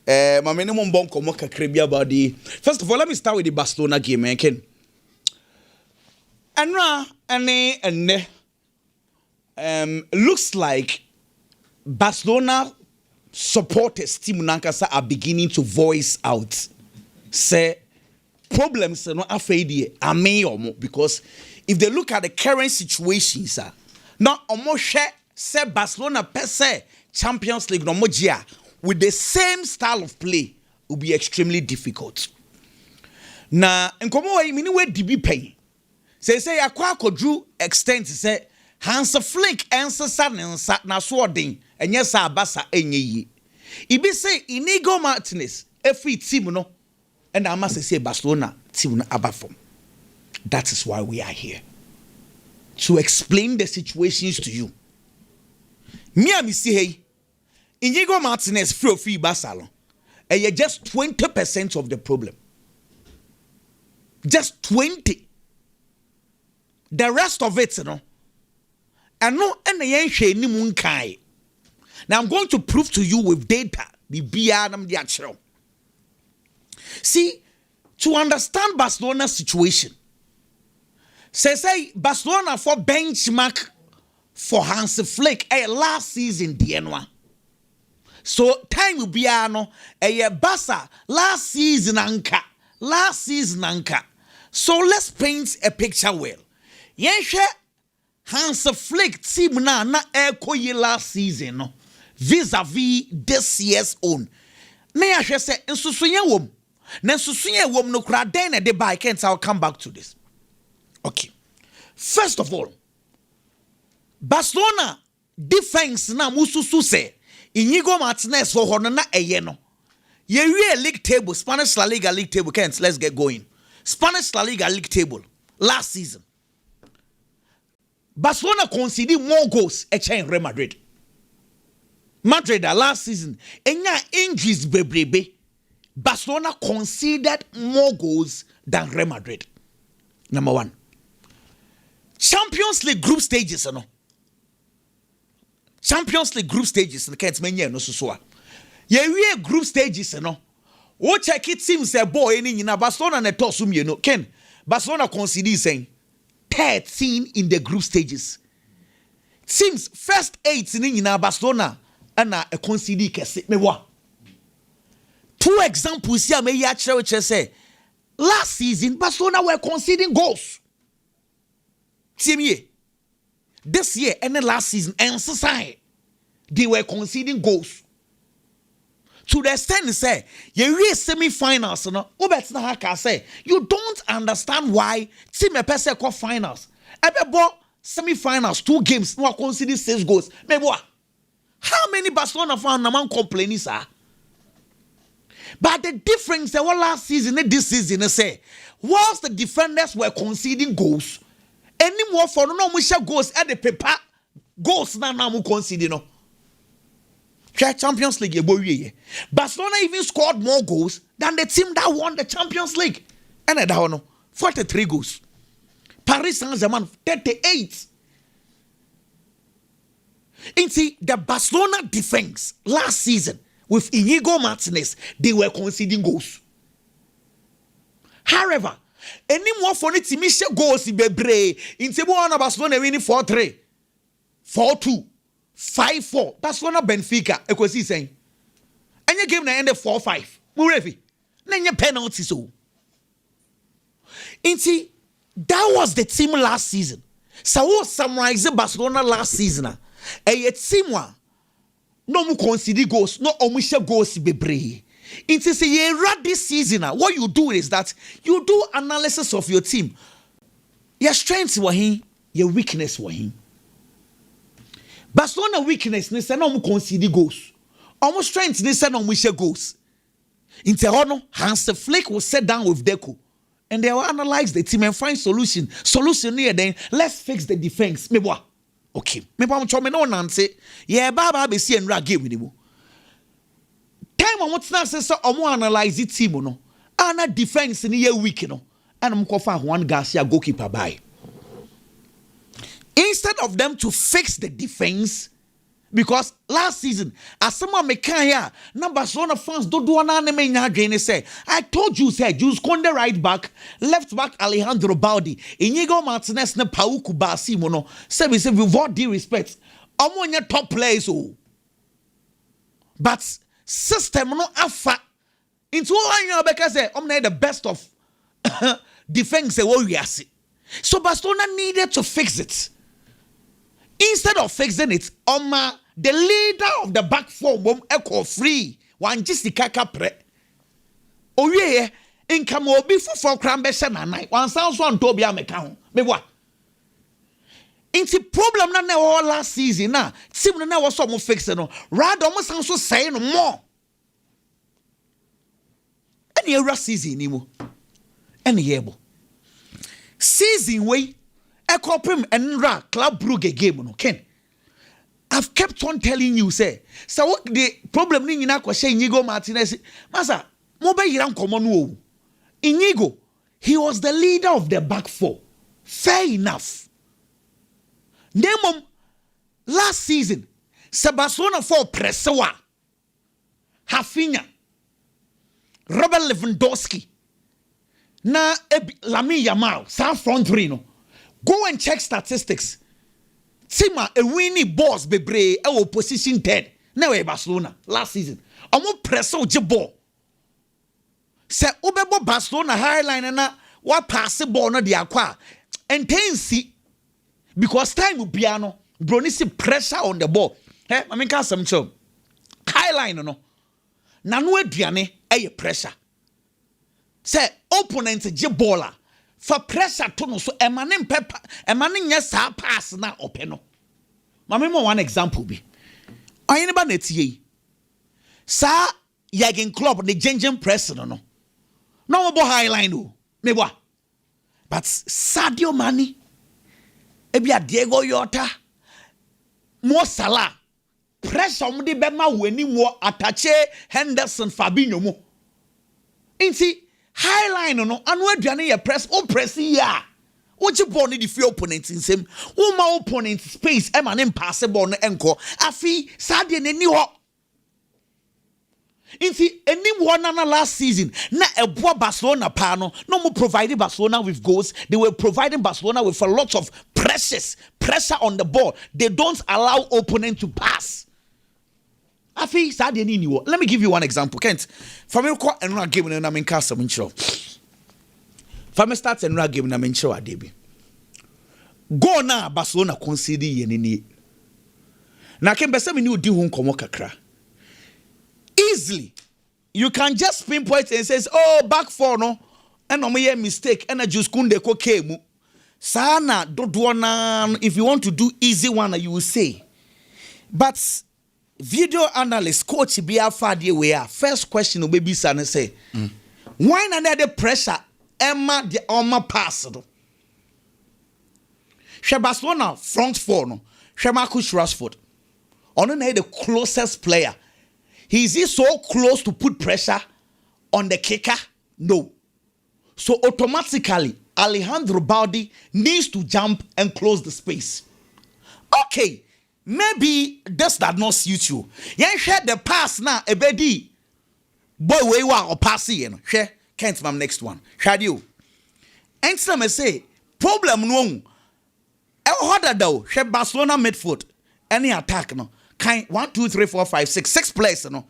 My minimum bonk moka kribia about the. First of all, let me start with the Barcelona game, Ken. Looks like Barcelona supporters team Nankasa are beginning to voice out. Say problems no afedi ameyomo because if they look at the current situations, now almost share say Barcelona per se Champions League no mojia with the same style of play will be extremely difficult. Na nkomo wa mini we dibi pen. Say akwa kodru extent say Hans Flick answer sa na so den enye sa abasa enye yi. Ibi say Inigo Martinez every team no and I must say Barcelona team no abafom. That is why we are here. To explain the situations to you. Me see hey Inigo Martinez free Barcelona. And you're just 20% of the problem. Just 20. The rest of it, you know. And no, now I'm going to prove to you with data. See, to understand Barcelona's situation, say Barcelona for benchmark for Hans Flick last season, DNY. So time will be no a Barca last season anka. So let's paint a picture well. Yes, Hans Flick team na ekoye last season no vis-a-vis this year's own. Na ya hwe se nsusuye wom. Na nsusuye wom no kura den na de buy can't I'll come back to this. Okay. First of all, Barcelona defense na mususu se Inigo Martinez for hono na eye no. Ye league table, Spanish La Liga league table, Kent, let's get going. Spanish La Liga league table last season. Barcelona conceded more goals than Real Madrid. Madrid last season, enya injuries bebrebe. Barcelona conceded more goals than Real Madrid. Number one. Champions League group stages, no. Champions League group stages, no can't menye no so. Ye group stages, no. O check it seems say boy any na Barcelona na tosum you know. Ken Barcelona conceded saying 13 in the group stages. Seems first 8 in Barcelona and a concede kese. Me wa. Two examples here me ya which say last season Barcelona were conceding goals. Team ye. This year and the last season and society they were conceding goals. To the extent say you reach semi-finals, no. Say you don't understand why team a person call finals. About semi-finals, 2 games, no consider 6 goals. Maybe what? How many Barcelona fans naman complaining, sir? But the difference that last season and this season, say, whilst the defenders were conceding goals, any more for no goals at the paper goals now conceding no. Champions League, Barcelona even scored more goals than the team that won the Champions League. And I don't know, 43 goals. Paris Saint-Germain, 38. And see, the Barcelona defense last season with Inigo Martinez, they were conceding goals. However, any more for the team goals in Bebre, in Tebo Barcelona winning 4-3, 4-2. 5-4. Barcelona Benfica. Ekosi saying. And your game na ended 4-5. Murevi. Then your penalty so. Inti, that was the team last season. So what summarize Barcelona last season? A team wa no mu concede goals, no omusha goals bebre. Inti say ye rat this season. What you do is that you do analysis of your team. Your strengths were him, your weakness were him. Barcelona weakness ni say no mu concede goals. Almost strength ni say no mu share goals. In Terrano, Hans Flick will sit down with Deco and they will analyze the team and find solution. Solution here then let's fix the defense. Me boy. Okay. Me pa mo no nanse. Yeah, baba be see enra game ni mo. Time on what's not say so omo analyze the team no. Ana defense ni ye weak no. And mo kofa Juan Garcia goalkeeper by. Instead of them to fix the defense, Because last season, as someone me can here, na Barcelona fans do na ne me nya adwene say. I told you say Jules Conde right back, left back Alejandro Baldi, Inigo Martinez ne Pau Kubasi mono. Say with all due respect, omo nya top players oh. But system no afa into all you because say omna the best of defense what we are see. So Barcelona needed to fix it. Instead of fixing it, the leader of the back four echo free one just the kaka pre. Oh yeah, income will be for crambe night. One sounds one to be a mechan. Me what? It's a problem na all last season na. Similar na was some fixing no. Rather almost sounds so saying more. Any other season anymore. Any able. Season way. Ekopim and Club Brugge game no Ken. I've kept on telling you say so what the problem ni nyina kwahye Inigo Martinez masa mo be yiran komo no Inigo he was the leader of the back four. Fair enough. Nemom last season Barcelona for Presewa Hafinha Robert Lewandowski na Lamine Yamal sa front three no. Go and check statistics. Tima a winning boss bebre e position 10. Now Barcelona last season. Omo press o ball. Se obebo Barcelona highline na wa pass ball no de akwa. Intense because time will be ano. Broni see pressure on the ball. I mean can some show. Highline no. Na no aduane e pressure. Se opponent baller. For pressure to no so emanin pepper emanin nya sa pass na openo. Mama mo one example bi. Oyeneba na tie. Sa Jurgen Klopp the Gengen press no. No mo highline o. Me boa. But Sadio Mane ebia Diego Yota Mo Salah pressure mo de be ma wani mo Atache Henderson Fabinho mo. Inti highline no anu aduane ye press o press ya woji ball ni the few opponents in same wo ma opponent space e ma ne pass ball no enko afi sade ne ni ho inti enim one na last season na eboa Barcelona pa no mo provided Barcelona with goals. They were providing Barcelona with a lot of pressure on the ball. They don't allow opponent to pass. Afi sade ni wo. Let me give you one example. Kent, from me ko enra game na me nka some nchiro. From me start enra game na me nchiro adebi. Go na Barcelona concede ye ni. Na ken bese me ni odi hu nkomo kakra. Easily you can just pinpoint and says oh back four no and no me mistake and just kunde ko kemu. Sana dodo na if you want to do easy one you will say. But video analyst coach be afade we are first question obebi sana say why na the pressure emma the oma pass do hwe Barcelona front four no hwe Marcus Rashford ono na the closest player. Is he so close to put pressure on the kicker? No. So automatically Alejandro Baldi needs to jump and close the space. Okay. Maybe this does not suit you. You share the pass now, ebedi. Boy, we wa or pass you. Share. Can't my next one. Share you. And some say problem no. Harder though. Share Barcelona midfield. Any attack no. Kind 1, 2, 3, 4, 5, 6. 6 players no.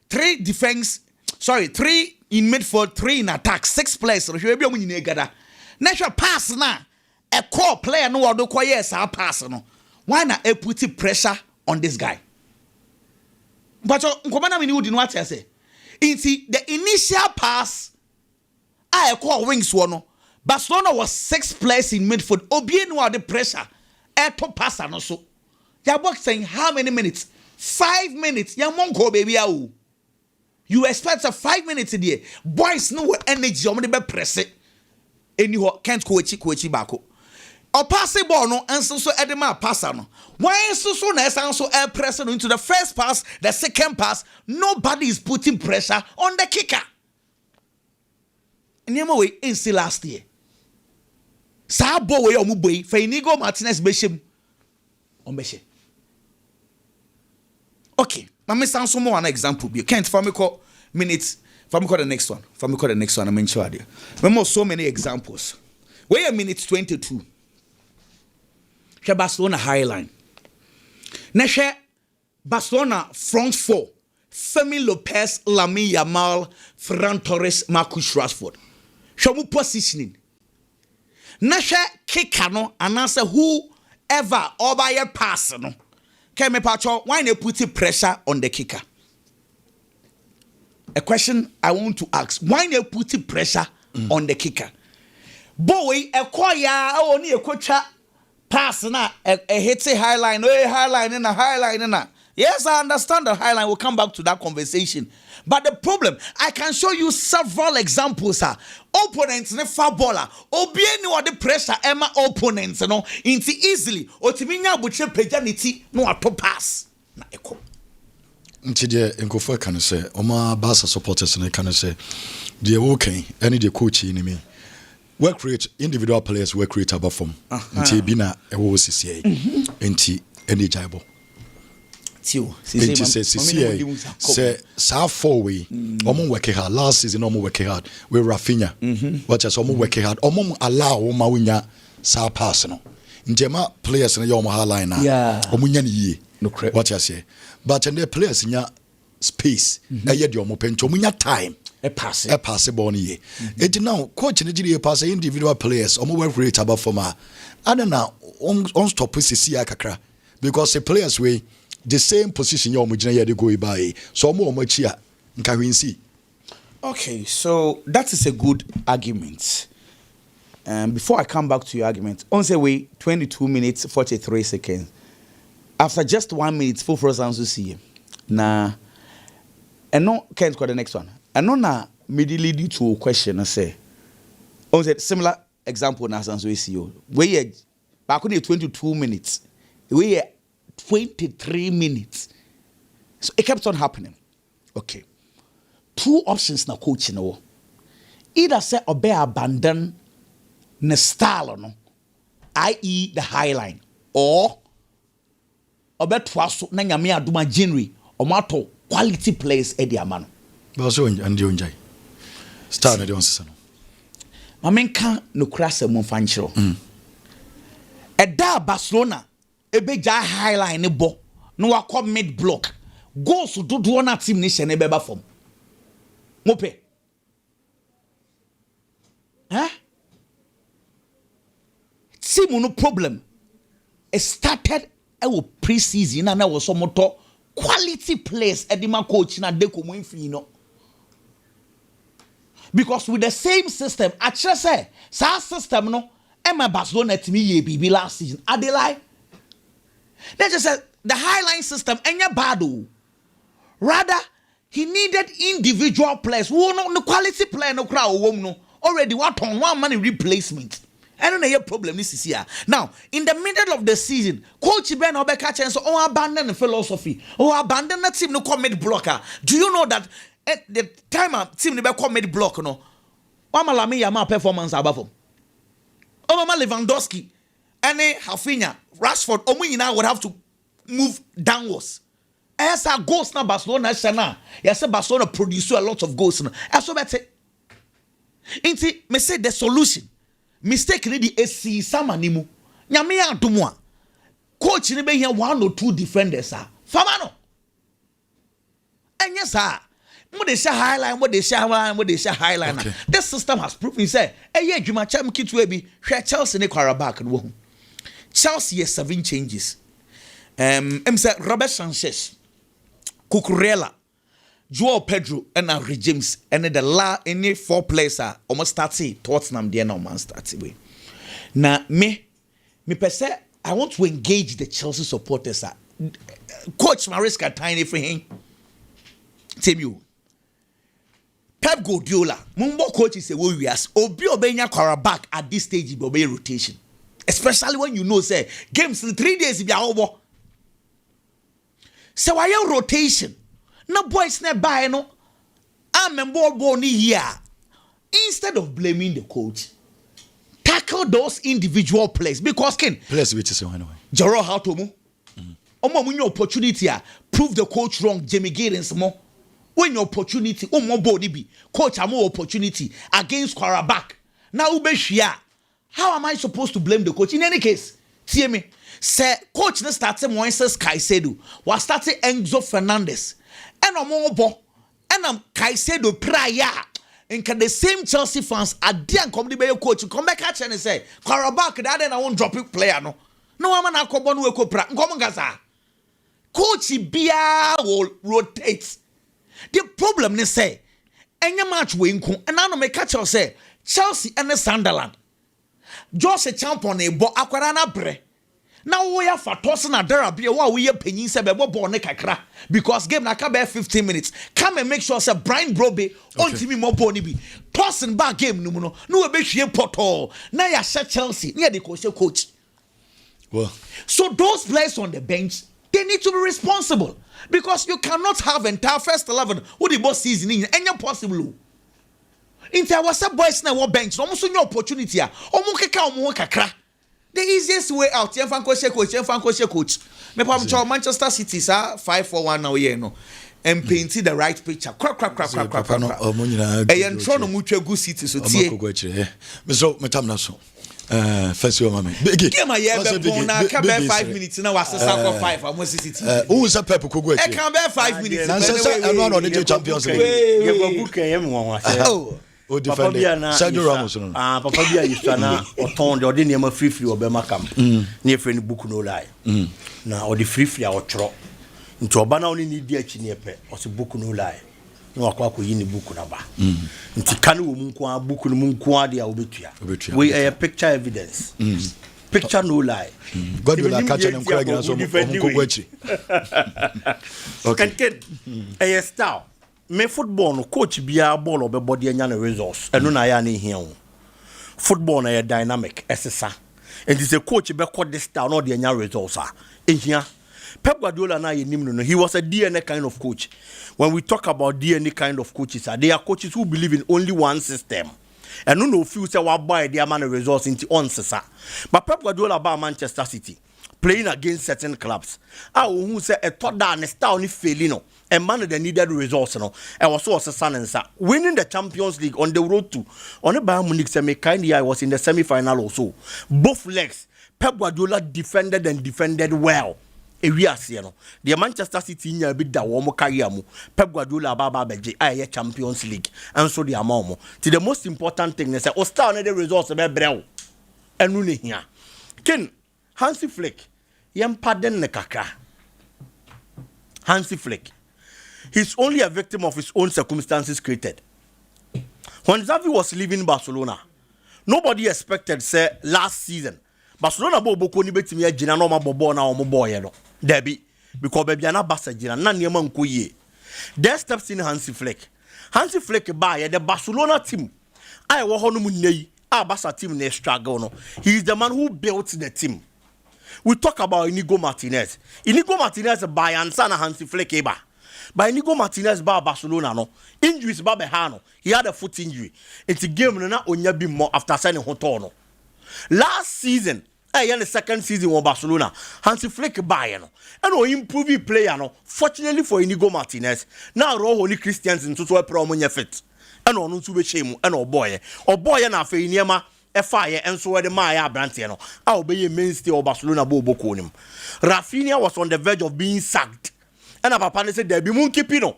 3 defense. Sorry, 3 in midfield, 3 in attack. 6 players no. Share be omu nyine gada. Natural pass na. A core player no wado kwa yes a pass no. Why not put pressure on this guy? But nkomana me ni udi no what I say. Inti the initial pass I call wings one. Barcelona was 6 players in midfield. Obie no the pressure. To pass no so. They box saying how many minutes? 5 minutes. Young monko baby au. You expect a 5 minutes a day. Boys no energy on the be press it. Anyhow can't coach bako. Or pass a ball no and so edema passer no. Why so nice and so air pressing into the first pass, the second pass, nobody is putting pressure on the kicker. Anyway, in still last year. Sabo way or mubwe for Inigo Martinez Beshim on Beshe. Okay, let me sound some more an example. You can't for me call minutes. For me call the next one. For me call the next one. I'm in charge. Remember so many examples. Wait a minute 22. Barcelona high line. Neshe Barcelona front four. Femi Lopez, Lamine Yamal, Ferran Torres, Marcus Rashford. Shomu positioning. Neshe kicker no and answer whoever or by a pass no. Keme Pacho, why they put pressure on the kicker? A question I want to ask. Why they put pressure on the kicker? Boy, a choir only a coach pass na a hit a high line, and a high line. Yes, I understand the high line. We'll come back to that conversation. But the problem, I can show you several examples. Opponents ne footballer, obieni wa the pressure Emma opponents no into easily. Otiminya buche pejaniti no ato pass na eko. Nti de nkofo kan say oma Barca supporters ne kan say the okay any the coach in me work rate individual players work rate above form. Nti bi na ewo sisi nti any jaibo. Say four way omo work hard last season omo work hard we Rafinha what just omo work hard omo allow omo winya sa pass no njema players na omo high line na omo nya ni what you say but and the players nya space e ye de omo pento omo nya time e pass ball ni ye it now coach ni gidi pass individual players omo work rate above form adana on stop sisi akakra because the players we the same position you are go by. So more chia nsi. Okay, so that is a good argument. Before I come back to your argument, on the way 22 minutes 43 seconds. After just 1 minute, full for us to see. Nah, and no can't call the next one. And no na me lead you to a question. I say, on the similar example na sans we see you. We back on 22 minutes. We 23 minutes. So it kept on happening. Okay. Two options na coach no. Either say obey abandon the style no, i.e. the high line, or obey twaso na nyame aduma January or mato quality players e di amano. But so and you enjoy. Start na dey on season. Mamenka no krasa mo fanchiro. Eda Barcelona ebeja high line ne bo no wakọ mid block goals dodo na team ni hye ne beba form mope team no problem it started pre-season na was some motor quality players edima coach na de komo mfi no because with the same system actually say sa system no Emma Barcelona timi ye bibi last season adelai. They just said the highline system ain't bad. Rather, he needed individual players. Who no quality player no crowd no already what on one money replacement. I don't know your problem this is here. Now, in the middle of the season, Coach Ben Obeka chance abandon the philosophy. Abandon the team no commit blocker. Do you know that at the time team never commit block no? Lamine Yamal performance above him. Lewandowski and Rafinha, Rashford, Omuina would have to move downwards. As our goals now, Barcelona, yes, Barcelona produce a lot of goals now. As so that's it. Inti, me say the solution. Mistake ni the AC sama nimu. Nyame adumwa. Coach ni be here 1 or 2 defenders Famano. And yes, what they say highline, what they say highline. Okay. This system has proven say, yeah, you might cham kit we be Chelsea ne Quarterback and wo. Chelsea has 7 changes. Say Robert Sanchez, Cucurella, Joao Pedro, and now James, and the any 4 players are almost starting Tottenham there now man starting way. Now me per se, I want to engage the Chelsea supporters. Coach Maresca tiny for him. Tell you. Pep Guardiola, Mumbo coach is a warriors. Obi obenya quarterback at this stage be obey rotation. Especially when you know say games in 3 days be over. So why your rotation? No boys na buy no. I'm ball ni here. Instead of blaming the coach, tackle those individual players because players which is anyway. Jaro how to move. omo mun your opportunity prove the coach wrong Jamie Giddens mo when your opportunity omo body be coach am opportunity against Karabakh now ubeshia how am I supposed to blame the coach in any case see me say coach na started Moises Caicedo was started Enzo Fernandez and omo bo and am Caicedo prior in the same Chelsea fans adian come the be coach come back at and say Karabakh that then I won't drop it player no I'm an akobon we ko pra come gaza coach bia will rotate the problem is say any match we nko and now me catch you say Chelsea and Sunderland just a champion e bo akwara na bre now we have for tossing a derby wa we penyin say be ball ne kakra because game na ka be 15 minutes come and make sure say Brian Brobe on team mo ball ni bi tossing back game no no we be hwie poto na ya Chelsea near the coach. Well, so those players on the bench, they need to be responsible because you cannot have entire first 11 who the boss season in any possible. Inter was a boys na what bench, almost no opportunity. The easiest way out, coach. Me pam Manchester City sir 5-4-1 now here no. And painted the right picture. Crack. And try no mutual good city so tie. Me so metam na so. First your mama. Game a year be na ka be 5 minutes na was for 5 almost city. Who is a pep ko go e can be 5 minutes. Na say no the Champions League. You go book em won oh. O defend Sergio Ramos no. Papa bia you na oton de odi niam free obema kam. Na friend book no lie. Na odi free a otro. Nti oba na oni need achi ne pe. O se book no lie. No akwa yi ni book na ba. Nti kan wo mu nko a book no mu nko a de a obetua. We are picture evidence. Picture no lie. God will catch them craig na so ko gwachi. Okay. A style. Me football no coach bia ball obebody anya na results. Eno na ya na hia wo. Football na dynamic esesa. And is a coach be call this style no de anya results ah. Ehia. Pep Guardiola na yenim no. He was a DNA kind of coach. When we talk about DNA kind of coaches, they are coaches who believe in only one system. And no feel say what buy their man results into on sesa. But Pep Guardiola about Manchester City playing against certain clubs. Who say a thought that and style ni failing no. And man they needed results no. And was so son and winning the Champions League on the road to on the Bayern Munich semi kind I was in the semi-final also. Both legs Pep Guardiola defended well. We are seeing the Manchester City nya bi da wo mo career mu Pep Guardiola baba beje aye Champions League and so the amount to the most important thing is say o star na the results be brew enu ne hia ken Hansi Flick yem pardon ne kakra Hansi Flick he's only a victim of his own circumstances created. When Xavi was leaving Barcelona nobody expected say last season Barcelona bo boko ni betimi agina no ma bobo na o mo boy no Debbie, because baby na basa jina na niema nko ye. There steps in Hansi Flick. Hansi Flick buy the Barcelona team. I wo ho no mu nei. Basa team na struggle no. He is the man who built the team. We talk about Inigo Martinez. Inigo Martinez buy ansa na Hansi Flick eba. By Inigo Martinez ba Barcelona no. Injuries ba be ha no. He had a foot injury. It's game no na onya bi more after signing hoto no. Last season in the second season of Barcelona, Hansi Flick buy no, and improve player no. Fortunately for Inigo Martinez, now only Christians into so a promo fit, and on to be shame and boy na fe niema a fire and so the Maya Brantiano. I'll be a mainstay of Barcelona Bobo Konim. Rafinha was on the verge of being sacked, and a papa said there be monkey pino.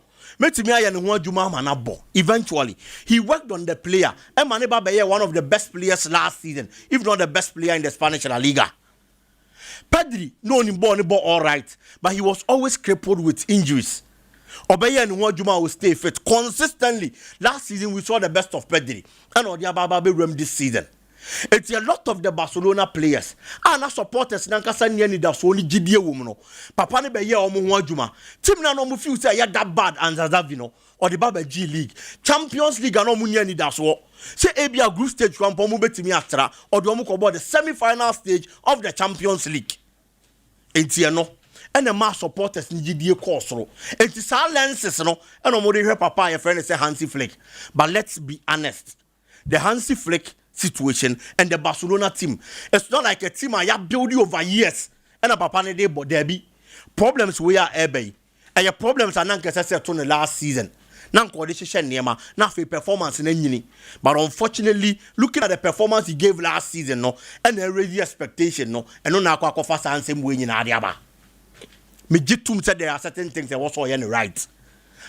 Eventually, he worked on the player. And Maneba Baye, one of the best players last season, if not the best player in the Spanish La Liga. Pedri, no all right, but he was always crippled with injuries. Obeye and Nwajuma will stay fit consistently. Last season, we saw the best of Pedri. And Odiababa Rem this season. It's a lot of the Barcelona players. And supporters nankasa nyeni da so ni gidie wo mu no. Papa ne be ye omo ho adwuma. Team na no mu feel say ya that bad and Zazavi no or the Baba G League. Champions League no mu nyeni da so. Say ebia group stage one po mu betimi atra or the omo ko the semi-final stage of the Champions League. Enti no and the mass supporters ni gidie course no. Enti silences no and omo dey hear papa your friend say Hansi Flick. But let's be honest. The Hansi Flick situation and the Barcelona team. It's not like a team I have built over years. And a papa ne dey but derby. problems we are ebe and your problems are not necessary to the last season now coordination nema now for performance in any but unfortunately looking at the performance he gave last season no and the raise expectation no and no na kwa fast and same way in adiaba me jitum said there are certain things that was all right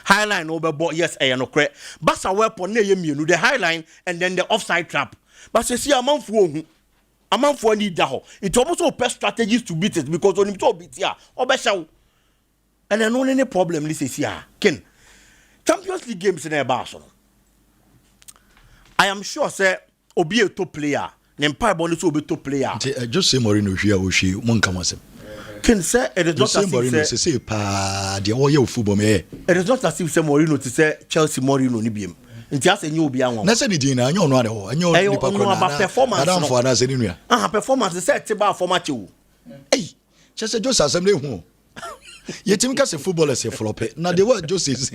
highline over yes no correct but a weapon near you the highline and then the offside trap but you see a month for need that it almost best strategies to beat it because when you talk beat here or better and I know any problem this is here Ken Champions League games in a Barcelona I am sure say obi a top player nempa bonus obi top player just say Mourinho here o she won come asem Ken say it is not as if say pa the all your football me it is not as if say Mourinho to say Chelsea Mourinho ni biem nti ase nyi obi anwo na say ni din na anyo no ade ho anyo ni pa ko na performance no for na say ni nua performance say te ba format che wo eh say just asem le hu yetim ka say footballers say flop na the word just is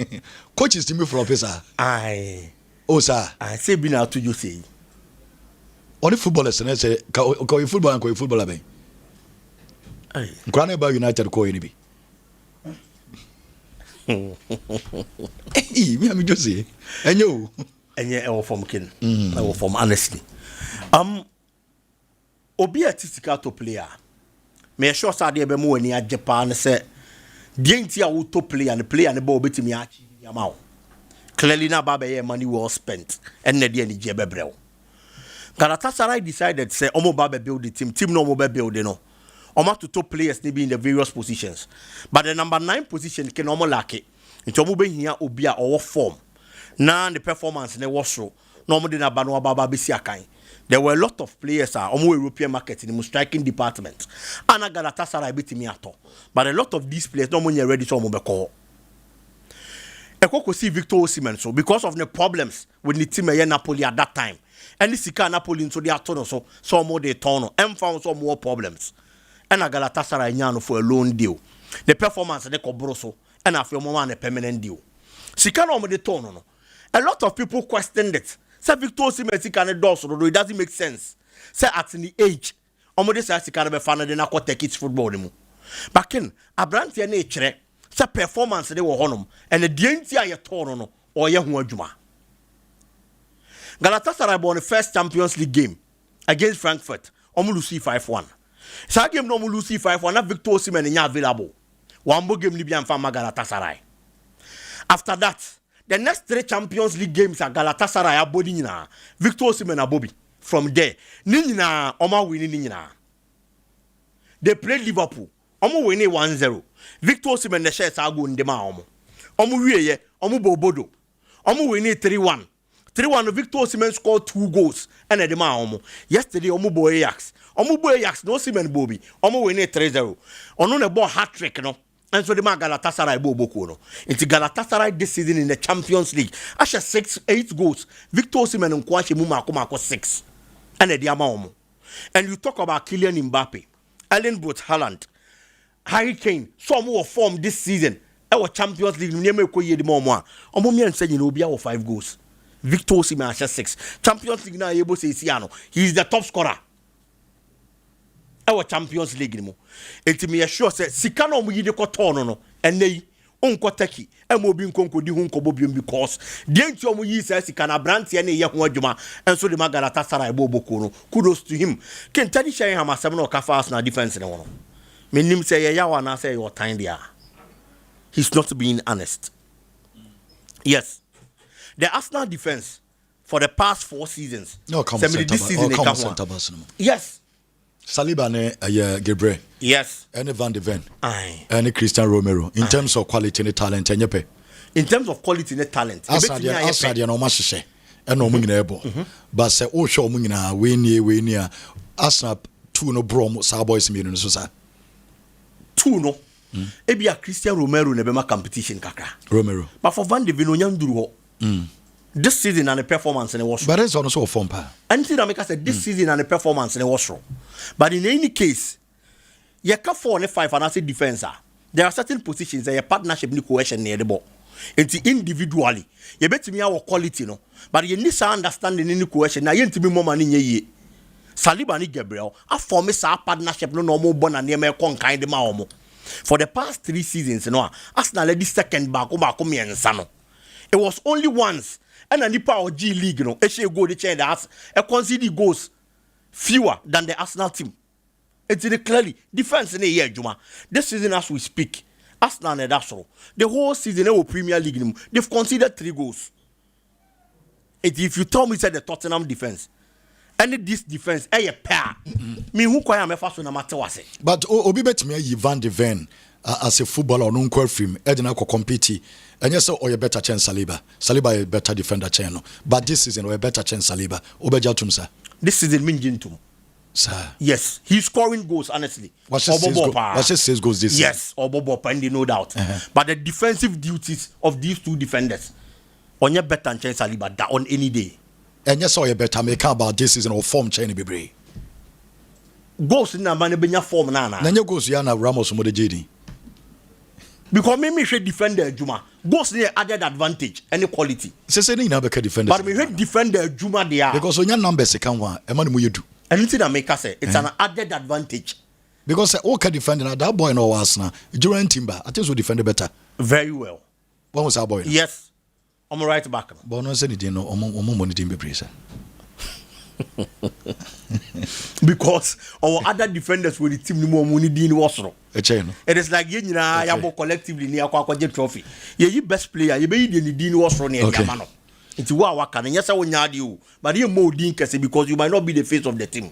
coaches team flop sir ai o sir I say bi na to you say only footballers na say ko football and ko footballer ben ai nkwana ba United ko ni bi eh me am just say enyo enye from Ken from honestly obi a tisika to player me sure say dey be mo ani Japan say Dienti a wo top player and player ne ba obetimi achieve Yamal. Clearly na ba be money well spent. And na dey ni je bebrel. Galatasaray decided say omo ba be build the team no omo be build no. Omo to top players ne be in the various positions. But the number 9 position can omo lack it. Nti omo be hia obi a owo form. Na the performance ne was so. No omo dey na ba no ba be si akan. There were a lot of players on European market in the striking department. And Galatasaray beat me at all. But a lot of these players no money ready to move. Eko see Victor Osimhen so because of the problems with the team at Napoli at that time. And this Sika Napoli into the turn so more they turn and found some more problems. And Galatasaray nyano for a loan deal. The performance they Cobroso and after more a permanent deal. Sika no more they turn no. A lot of people questioned it. Say Victor Osimhen can do so, it doesn't make sense. Say at the age, omo dey say can be fan de na ko take it football mu. But ken Abrante na ekire say performance dey wo honom and the enti aye to no or ye ho adwuma. Galatasaray won the first Champions League game against Frankfurt. Omo lose 5-1. Sa game no omo lose 5-1 na Victor Osimhen nya available. One more game ni bi amfa Galatasaray. After that, the next 3 Champions League games at Galatasaray abodi nyina Victor Osimhen abobi from there ni nyina oma win ni nyina they played Liverpool omo win 1-0 Victor Osimhen the shares ago ndema omo wieye omo bobodo omo win 3-1 Victor Osimhen scored 2 goals and edema omo yesterday omo boy Ajax no Osimhen bobi omo win 3-0 ono ne ball hat-trick no. And so the man Galatasaray boku no. Into Galatasaray this season in the Champions League. Asha 8 goals. Victor Osimhen and Kwashi Mumako 6. And the Diamamo. And you talk about Kylian Mbappe, Erling Haaland, Harry Kane. Some more form this season. Our Champions League never ko ye di mo. Omo and say you know be 5 goals. Victor Osimhen asha 6. Champions League na able say Siano. He is the top scorer. Our Champions League mo. Enti me sure say sika no mo yide ko turn no enei onko taki e mo bi nkonko di hu nkobo bi because de enti o mo yi say sika na brand ye ne ye ho adwuma enso de Galatasaray boboko no kudos to him ken tani share am asem no ka fast na defense ne wono menim say ye yawa na say your time there he's not being honest. Yes, the Arsenal defense for the past 4 seasons this season yes Saliba and Gabriel. Yes. And Van de Ven. Aye. And Christian Romero. In terms of quality and talent, and yepe. In terms of quality and talent. Asadi no mashe. And no mungina ebo. But say oh show mungina we near Arsenal 2 no brom sa boys me no so sa. 2 no. Ebia Christian Romero ne be ma competition kakra. Romero. But for Van de Ven onyanduru ho. This season and the performance and it was. But it's also a form pa. And I said this season and the performance and it was wrong. But in any case, you can 4 and 5 and I say defense. There are certain positions that your partnership need cohesion near the ball. And individually, you bet me our quality no. But you need to understand the need cohesion. Now you need to be more money ye. Saliba ni Gabriel. I form a partnership no more born and near me con kind of For the past 3 seasons, Arsenal led the second back me and Sano. It was only once. And a nipa or G League, go the chain that a conceded goals fewer than the Arsenal team. It's clearly defense in the year, Juma. This season, as we speak, Arsenal and Arsenal, the whole season of Premier League, they've conceded 3 goals. If you tell me say the Tottenham defense, any this defense, a pair, me who quite am a fast no matter what say. But Obi bet me Van de Ven as a footballer on unqual film, Edina compete. And yes, or a better chance Saliba. Saliba a better defender channel. But this season, or a better chance Saliba. Obejatum, sir. This season, Minjintum. Sir. Yes, he's scoring goals, honestly. What's his 6 goals this season? Yes, Obobopa, no doubt. But the defensive duties of these 2 defenders, on your better chance Saliba, that on any day. And yes, or a better make about this season or form chain be goals in a man be form nana. Then you go to Yana Ramos from the JD. Because me should defender Juma. Goals there added advantage, any quality. Say you never can defend. But me should defender Juma there. Because when your numbers can one, a man you do. Anything that make us say it's an added advantage. Because all can defend that boy no was now. During Timber, I think we defend better. Very well. What was our boy? Yes. I'm right back. But no say anything no money didn't be praise. Because our other defenders with the team no more money didn't was wrong. It is like you know collectively near Kwakwaje trophy. You best player, you be the didn't was wrong near Yamal. It's what can yes I will you, but you more didn't because you might not be the face of the team.